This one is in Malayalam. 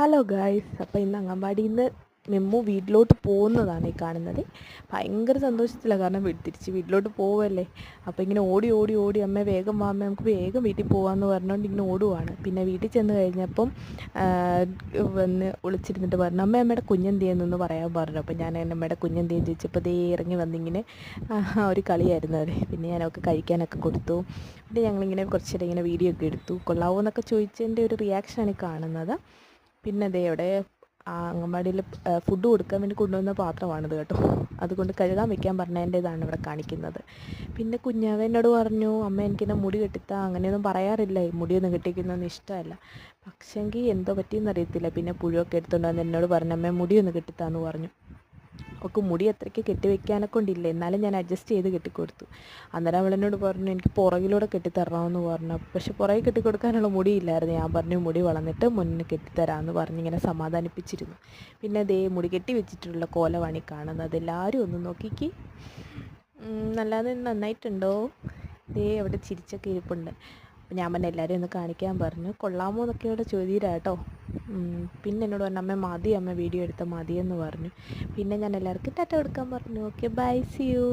ഹലോ ഗായ്സ്, അപ്പോൾ ഇന്ന് അംഗൻവാടിയിൽ നിന്ന് മെമ്മു വീട്ടിലോട്ട് പോകുന്നതാണ് ഈ കാണുന്നത്. ഭയങ്കര സന്തോഷത്തിലാണ്, കാരണം തിരിച്ച് വീട്ടിലോട്ട് പോവല്ലേ. അപ്പോൾ ഇങ്ങനെ ഓടി ഓടി ഓടി അമ്മ വേഗം വാ, അമ്മ നമുക്ക് വേഗം വീട്ടിൽ പോകാമെന്ന് പറഞ്ഞുകൊണ്ട് ഇങ്ങനെ ഓടുവാണ്. പിന്നെ വീട്ടിൽ ചെന്ന് കഴിഞ്ഞപ്പം വന്ന് ഒളിച്ചിരുന്നിട്ട് പറഞ്ഞു, അമ്മയുടെ കുഞ്ഞെന്തിയെന്നൊന്ന് പറയാൻ പറഞ്ഞു. അപ്പോൾ ഞാൻ അമ്മയുടെ കുഞ്ഞെന്തിയെന്ന് ചോദിച്ചപ്പോൾ ദേ ഇറങ്ങി വന്നിങ്ങനെ ഒരു കളിയായിരുന്നു അവർ. പിന്നെ ഞാനൊക്കെ കഴിക്കാനൊക്കെ കൊടുത്തു. പിന്നെ ഞങ്ങളിങ്ങനെ കുറച്ചേരം ഇങ്ങനെ വീഡിയോ ഒക്കെ എടുത്തു. കൊള്ളാവോ എന്നൊക്കെ ചോദിച്ചതിൻ്റെ ഒരു റിയാക്ഷനാണ് ഈ കാണുന്നത്. പിന്നെ ദേ അവിടെ അംഗൻവാടിയിൽ ഫുഡ് കൊടുക്കാൻ വേണ്ടി കൊണ്ടുവന്ന പാത്രമാണിത് കേട്ടോ. അതുകൊണ്ട് കഴുകാൻ വെക്കാൻ പറഞ്ഞതിൻ്റെ ഇതാണ് ഇവിടെ കാണിക്കുന്നത്. പിന്നെ കുഞ്ഞാവ എന്നോട് പറഞ്ഞു, അമ്മ എനിക്കെന്നെ മുടി കെട്ടിത്താ. അങ്ങനെയൊന്നും പറയാറില്ല, മുടിയൊന്നും കെട്ടിക്കുന്നതൊന്നും ഇഷ്ടമല്ല. പക്ഷേങ്കിൽ എന്തോ പറ്റിയെന്നറിയത്തില്ല. പിന്നെ പുഴുവൊക്കെ എടുത്തുകൊണ്ട് വന്ന് എന്നോട് പറഞ്ഞു, അമ്മ മുടിയൊന്ന് കെട്ടിത്താന്ന് പറഞ്ഞു. അവൾക്ക് മുടി അത്രയ്ക്ക് കെട്ടിവെക്കാനൊക്കെ കൊണ്ടില്ല, എന്നാലും ഞാൻ അഡ്ജസ്റ്റ് ചെയ്ത് കെട്ടിക്കൊടുത്തു. അന്നേരം അവളെന്നോട് പറഞ്ഞു, എനിക്ക് പുറകിലൂടെ കെട്ടിത്തരണമെന്ന് പറഞ്ഞു. പക്ഷെ പുറകെ കെട്ടിക്കൊടുക്കാനുള്ള മുടിയില്ലായിരുന്നു. ഞാൻ പറഞ്ഞു, മുടി വളർന്നിട്ട് മുന്നിൽ കെട്ടിത്തരാമെന്ന് പറഞ്ഞിങ്ങനെ സമാധാനിപ്പിച്ചിരുന്നു. പിന്നെ ദേ മുടി കെട്ടി വെച്ചിട്ടുള്ള കോലമാണ് ഈ കാണുന്നത്. എല്ലാവരും ഒന്ന് നോക്കിക്ക്, നന്നായിട്ടുണ്ടോ? ദേ അവിടെ ചിരിച്ചൊക്കെ ഇരിപ്പുണ്ട്. അപ്പം ഞാൻ പറഞ്ഞു എല്ലാവരും ഒന്ന് കാണിക്കാൻ പറഞ്ഞു. കൊള്ളാമോ എന്നൊക്കെ ഇവിടെ ചോദ്യരാ കേട്ടോ. പിന്നെ എന്നോട് പറഞ്ഞു, അമ്മ മതി, അമ്മ വീഡിയോ എടുത്താൽ മതിയെന്ന് പറഞ്ഞു. പിന്നെ ഞാൻ എല്ലാവർക്കും ടാറ്റ കൊടുക്കാൻ പറഞ്ഞു. Okay bye, see U.